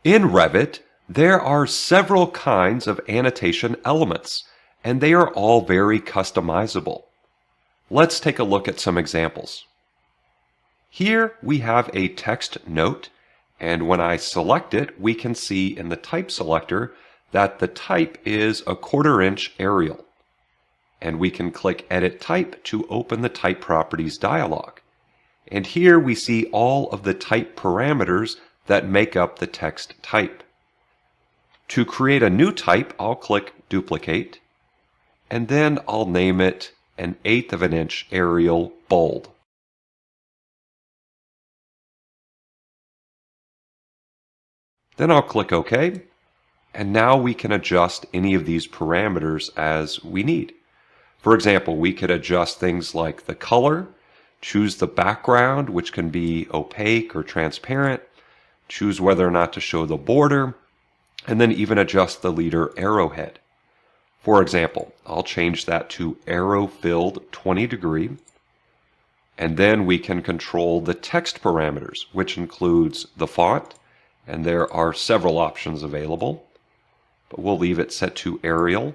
In Revit, there are several kinds of annotation elements, and they are all very customizable. Let's take a look at some examples. Here we have a text note, and when I select it, we can see in the type selector that the type is a 1/4 inch Arial. And we can click Edit Type to open the Type Properties dialog. And here we see all of the type parameters that make up the text type. To create a new type, I'll click Duplicate, and then I'll name it an 1/8 of an inch Arial bold. Then I'll click OK, and now we can adjust any of these parameters as we need. For example, we could adjust things like the color, choose the background, which can be opaque or transparent, choose whether or not to show the border, and then even adjust the leader arrowhead. For example, I'll change that to arrow filled 20 degree, and then we can control the text parameters, which includes the font, and there are several options available, but we'll leave it set to Arial.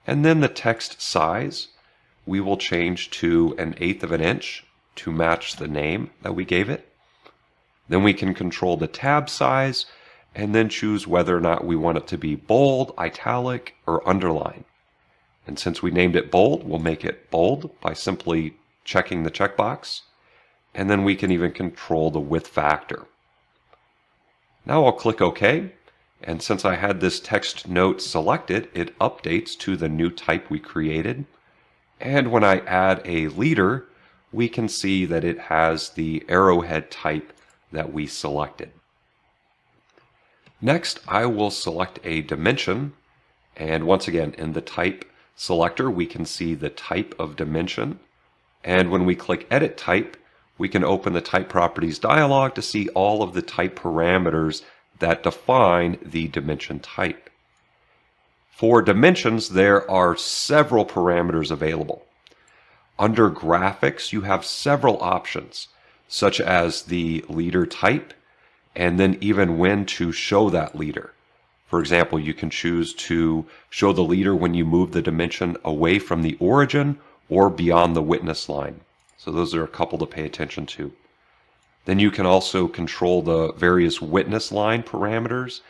And then the text size, we will change to an 1/8 of an inch to match the name that we gave it. Then we can control the tab size and then choose whether or not we want it to be bold, italic, or underline. And since we named it bold, we'll make it bold by simply checking the checkbox. And then we can even control the width factor. Now I'll click OK. And since I had this text note selected, it updates to the new type we created. And when I add a leader, we can see that it has the arrowhead type that we selected. Next, I will select a dimension. And once again, in the type selector, we can see the type of dimension. And when we click Edit Type, we can open the Type Properties dialog to see all of the type parameters that define the dimension type. For dimensions, there are several parameters available. Under Graphics, you have several options, such as the leader type, and then even when to show that leader. For example, you can choose to show the leader when you move the dimension away from the origin or beyond the witness line. So those are a couple to pay attention to. Then you can also control the various witness line parameters,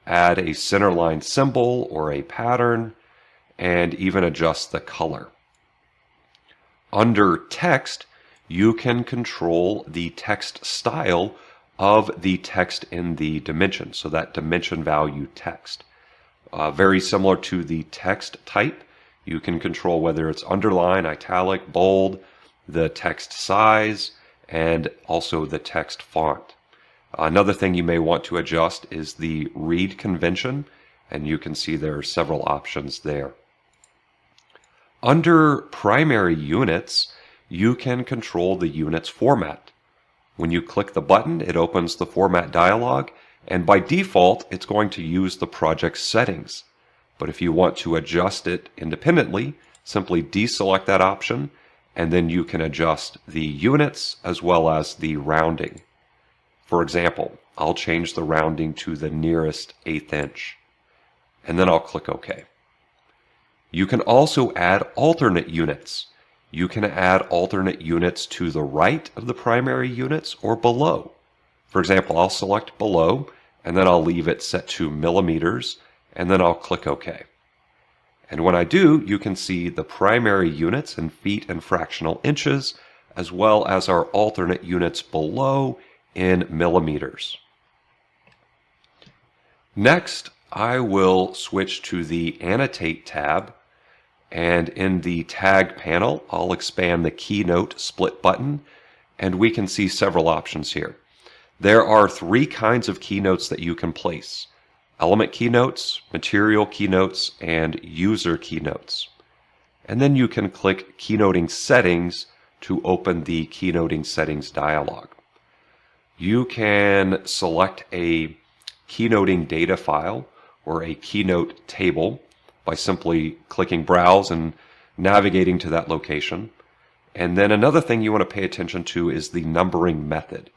add a centerline symbol or a pattern, and even adjust the color. Under text, you can control the text style of the text in the dimension, so that dimension value text. Very similar to the text type, you can control whether it's underline, italic, bold, the text size, and also the text font. Another thing you may want to adjust is the read convention, and you can see there are several options there. Under primary units, you can control the unit's format. When you click the button, it opens the format dialog, and by default, it's going to use the project settings. But if you want to adjust it independently, simply deselect that option, and then you can adjust the units as well as the rounding. For example, I'll change the rounding to the nearest 1/8 inch, and then I'll click OK. You can also add alternate units. You can add alternate units to the right of the primary units or below. For example, I'll select below, and then I'll leave it set to millimeters, and then I'll click OK. And when I do, you can see the primary units in feet and fractional inches, as well as our alternate units below in millimeters. Next, I will switch to the Annotate tab, and in the Tag panel, I'll expand the Keynote split button, and we can see several options here. There are 3 kinds of keynotes that you can place: element keynotes, material keynotes, and user keynotes. And then you can click Keynoting Settings to open the Keynoting Settings dialog. You can select a keynoting data file or a keynote table by simply clicking Browse and navigating to that location. And then another thing you want to pay attention to is the numbering method.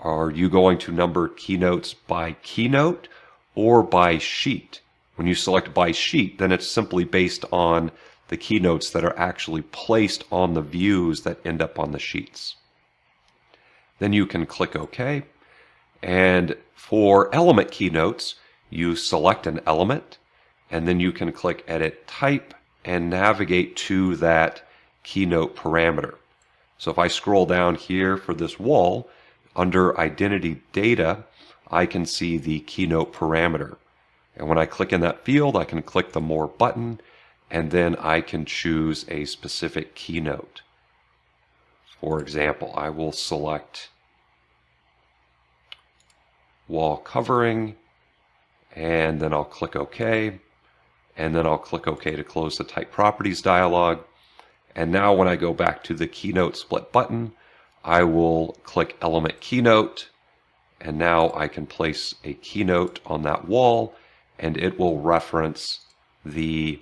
Are you going to number keynotes by keynote or by sheet? When you select by sheet, then it's simply based on the keynotes that are actually placed on the views that end up on the sheets. Then you can click OK. And for element keynotes, you select an element, and then you can click Edit Type and navigate to that keynote parameter. So if I scroll down here for this wall, under Identity Data, I can see the keynote parameter. And when I click in that field, I can click the More button, and then I can choose a specific keynote. For example, I will select wall covering, and then I'll click OK, and then I'll click OK to close the Type Properties dialog. And now when I go back to the Keynote Split button, I will click Element Keynote, and now I can place a keynote on that wall, and it will reference the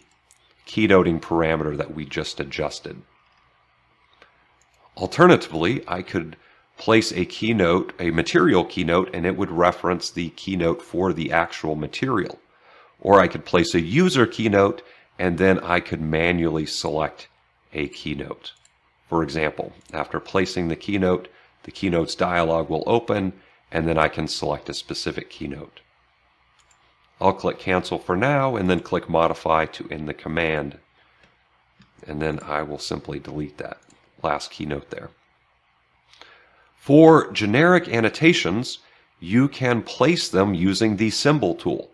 keynoting parameter that we just adjusted. Alternatively, I could place a keynote, a material keynote, and it would reference the keynote for the actual material. Or I could place a user keynote, and then I could manually select a keynote. For example, after placing the Keynotes dialog will open, and then I can select a specific keynote. I'll click Cancel for now, and then click Modify to end the command. And then I will simply delete that last keynote there. For generic annotations, you can place them using the Symbol tool.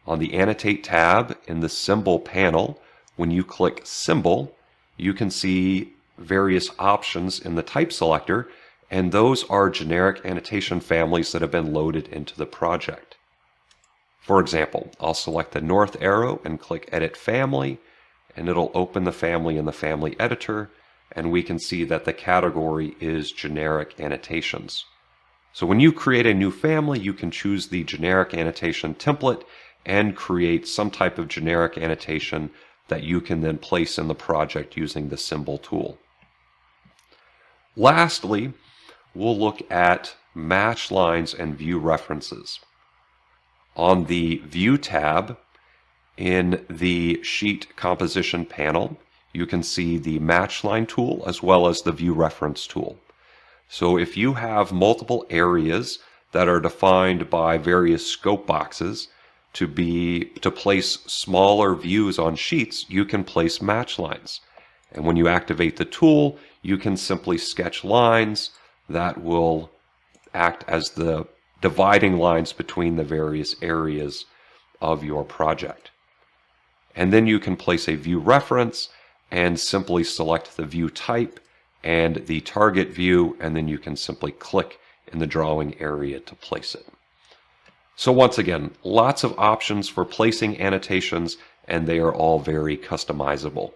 On the Annotate tab in the Symbol panel, when you click Symbol, you can see various options in the type selector, and those are generic annotation families that have been loaded into the project. For example, I'll select the north arrow and click Edit Family, and it'll open the family in the Family Editor, and we can see that the category is generic annotations. So when you create a new family, you can choose the generic annotation template and create some type of generic annotation that you can then place in the project using the Symbol tool. Lastly, we'll look at match lines and view references. On the View tab in the Sheet Composition panel, you can see the match line tool as well as the view reference tool. So if you have multiple areas that are defined by various scope boxes to place smaller views on sheets, you can place match lines. And when you activate the tool, you can simply sketch lines that will act as the dividing lines between the various areas of your project. And then you can place a view reference and simply select the view type and the target view, and then you can simply click in the drawing area to place it. So once again, lots of options for placing annotations, and they are all very customizable.